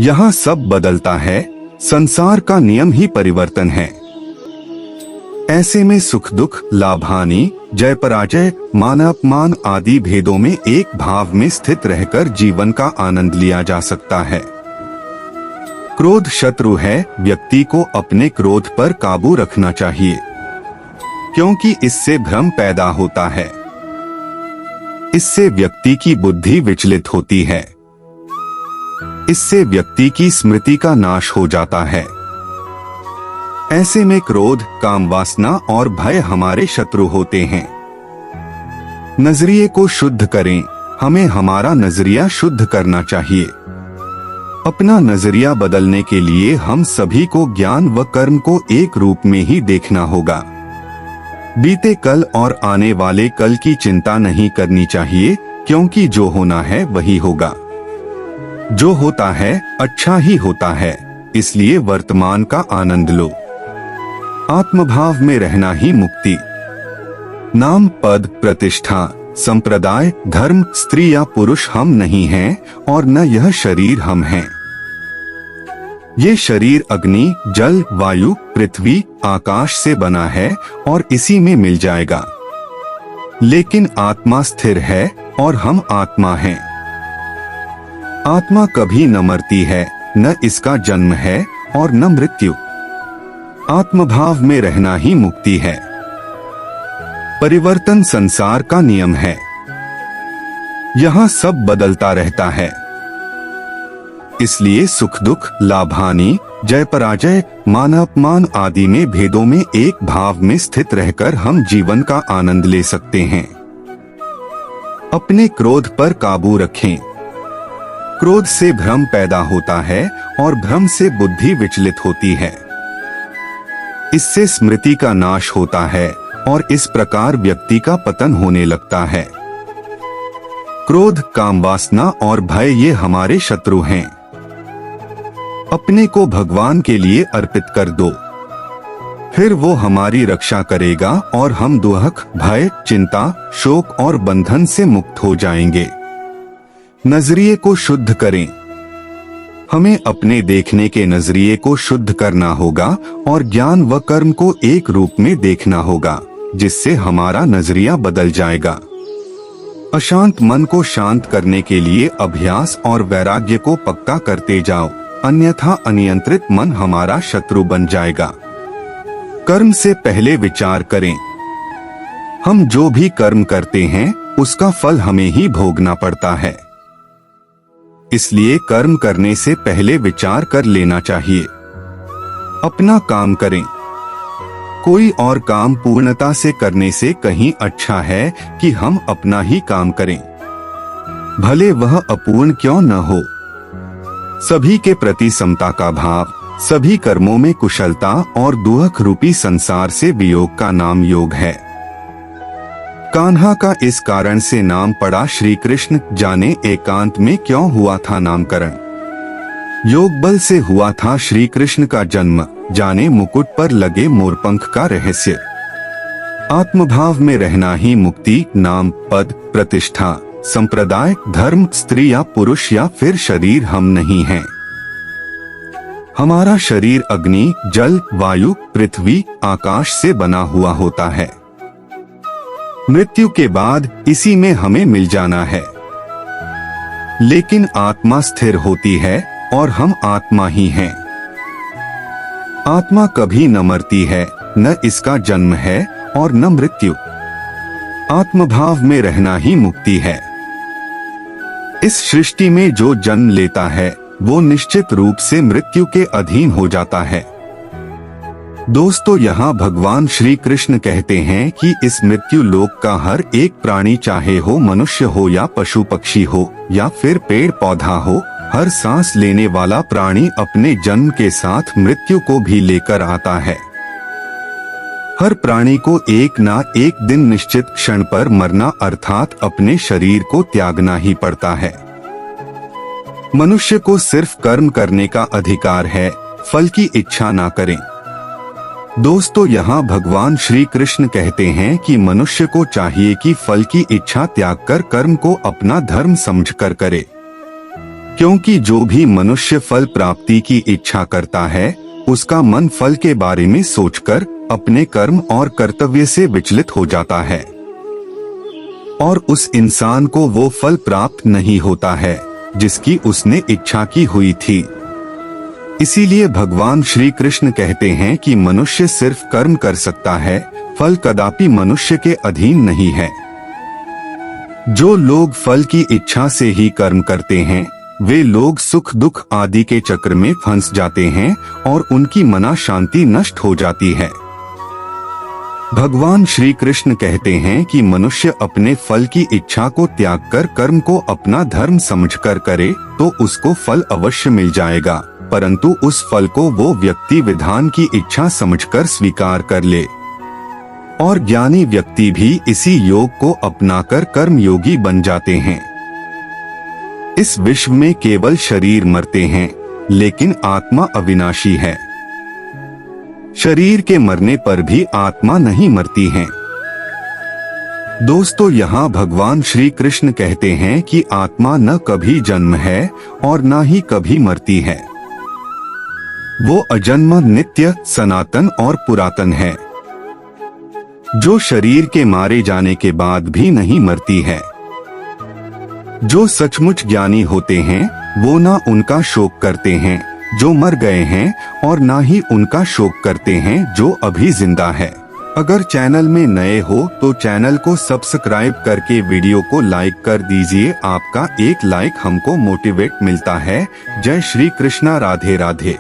यहाँ सब बदलता है, संसार का नियम ही परिवर्तन है। ऐसे में सुख दुख, लाभ हानि, जय पराजय, मान अपमान आदि भेदों में एक भाव में स्थित रहकर जीवन का आनंद लिया जा सकता है। क्रोध शत्रु है, व्यक्ति को अपने क्रोध पर काबू रखना चाहिए, क्योंकि इससे भ्रम पैदा होता है। इससे व्यक्ति की बुद्धि विचलित होती है। इससे व्यक्ति की स्मृति का नाश हो जाता है। ऐसे में क्रोध, काम वासना और भय हमारे शत्रु होते हैं। नजरिए को शुद्ध करें। हमें हमारा नजरिया शुद्ध करना चाहिए। अपना नजरिया बदलने के लिए हम सभी को ज्ञान व कर्म को एक रूप में ही देखना होगा। बीते कल और आने वाले कल की चिंता नहीं करनी चाहिए, क्योंकि जो होना है वही होगा। जो होता है अच्छा ही होता है, इसलिए वर्तमान का आनंद लो। आत्मभाव में रहना ही मुक्ति। नाम, पद, प्रतिष्ठा, संप्रदाय, धर्म, स्त्री या पुरुष हम नहीं हैं और न यह शरीर हम हैं। ये शरीर अग्नि, जल, वायु, पृथ्वी, आकाश से बना है और इसी में मिल जाएगा। लेकिन आत्मा स्थिर है और हम आत्मा हैं। आत्मा कभी न मरती है, न इसका जन्म है और न मृत्यु। आत्मभाव में रहना ही मुक्ति है। परिवर्तन संसार का नियम है। यहाँ सब बदलता रहता है। इसलिए सुख दुख, लाभ हानि, जय पराजय, मान अपमान आदि में भेदों में एक भाव में स्थित रहकर हम जीवन का आनंद ले सकते हैं। अपने क्रोध पर काबू रखें। क्रोध से भ्रम पैदा होता है और भ्रम से बुद्धि विचलित होती है। इससे स्मृति का नाश होता है और इस प्रकार व्यक्ति का पतन होने लगता है। क्रोध, काम वासना और भय ये हमारे शत्रु हैं। अपने को भगवान के लिए अर्पित कर दो, फिर वो हमारी रक्षा करेगा और हम दुख, भय, चिंता, शोक और बंधन से मुक्त हो जाएंगे। नजरिए को शुद्ध करें। हमें अपने देखने के नजरिए को शुद्ध करना होगा और ज्ञान व कर्म को एक रूप में देखना होगा, जिससे हमारा नजरिया बदल जाएगा। अशांत मन को शांत करने के लिए अभ्यास और वैराग्य को पक्का करते जाओ, अन्यथा अनियंत्रित मन हमारा शत्रु बन जाएगा। कर्म से पहले विचार करें। हम जो भी कर्म करते हैं उसका फल हमें ही भोगना पड़ता है। इसलिए कर्म करने से पहले विचार कर लेना चाहिए। अपना काम करें। कोई और काम पूर्णता से करने से कहीं अच्छा है कि हम अपना ही काम करें, भले वह अपूर्ण क्यों न हो। सभी के प्रति समता का भाव, सभी कर्मों में कुशलता और दुख रूपी संसार से वियोग का नाम योग है। कान्हा का इस कारण से नाम पड़ा श्री कृष्ण, जाने एकांत में क्यों हुआ था नामकरण। योग बल से हुआ था श्री कृष्ण का जन्म, जाने मुकुट पर लगे मोरपंख का रहस्य। आत्मभाव में रहना ही मुक्ति। नाम, पद, प्रतिष्ठा, संप्रदाय, धर्म, स्त्री या पुरुष या फिर शरीर हम नहीं हैं। हमारा शरीर अग्नि, जल, वायु, पृथ्वी, आकाश से बना हुआ होता है। मृत्यु के बाद इसी में हमें मिल जाना है। लेकिन आत्मा स्थिर होती है और हम आत्मा ही हैं। आत्मा कभी न मरती है, न इसका जन्म है और न मृत्यु। आत्मभाव में रहना ही मुक्ति है। इस सृष्टि में जो जन्म लेता है वो निश्चित रूप से मृत्यु के अधीन हो जाता है। दोस्तों, यहाँ भगवान श्री कृष्ण कहते हैं कि इस मृत्यु लोक का हर एक प्राणी, चाहे हो मनुष्य हो या पशु पक्षी हो या फिर पेड़ पौधा हो, हर सांस लेने वाला प्राणी अपने जन्म के साथ मृत्यु को भी लेकर आता है। हर प्राणी को एक ना एक दिन निश्चित क्षण पर मरना अर्थात अपने शरीर को त्यागना ही पड़ता है। मनुष्य को सिर्फ कर्म करने का अधिकार है, फल की इच्छा ना करें। दोस्तों, यहाँ भगवान श्री कृष्ण कहते हैं कि मनुष्य को चाहिए कि फल की इच्छा त्याग कर कर्म को अपना धर्म समझकर करे। क्योंकि जो भी मनुष्य फल प्राप्ति की इच्छा करता है उसका मन फल के बारे में सोचकर अपने कर्म और कर्तव्य से विचलित हो जाता है और उस इंसान को वो फल प्राप्त नहीं होता है जिसकी उसने इच्छा की हुई थी। इसीलिए भगवान श्री कृष्ण कहते हैं कि मनुष्य सिर्फ कर्म कर सकता है, फल कदापि मनुष्य के अधीन नहीं है। जो लोग फल की इच्छा से ही कर्म करते हैं वे लोग सुख दुख आदि के चक्र में फंस जाते हैं और उनकी मना शांति नष्ट हो जाती है। भगवान श्री कृष्ण कहते हैं कि मनुष्य अपने फल की इच्छा को त्याग कर कर्म को अपना धर्म समझकर करे तो उसको फल अवश्य मिल जाएगा, परंतु उस फल को वो व्यक्ति विधान की इच्छा समझकर स्वीकार कर ले। और ज्ञानी व्यक्ति भी इसी योग को अपनाकर कर्म योगी बन जाते हैं। इस विश्व में केवल शरीर मरते हैं लेकिन आत्मा अविनाशी है। शरीर के मरने पर भी आत्मा नहीं मरती है। दोस्तों, यहाँ भगवान श्री कृष्ण कहते हैं कि आत्मा न कभी जन्म है और न ही कभी मरती है। वो अजन्म, नित्य, सनातन और पुरातन है, जो शरीर के मारे जाने के बाद भी नहीं मरती है। जो सचमुच ज्ञानी होते हैं वो ना उनका शोक करते हैं जो मर गए हैं और ना ही उनका शोक करते हैं जो अभी जिंदा है। अगर चैनल में नए हो तो चैनल को सब्सक्राइब करके वीडियो को लाइक कर दीजिए। आपका एक लाइक हमको मोटिवेट मिलता है। जय श्री कृष्णा, राधे राधे।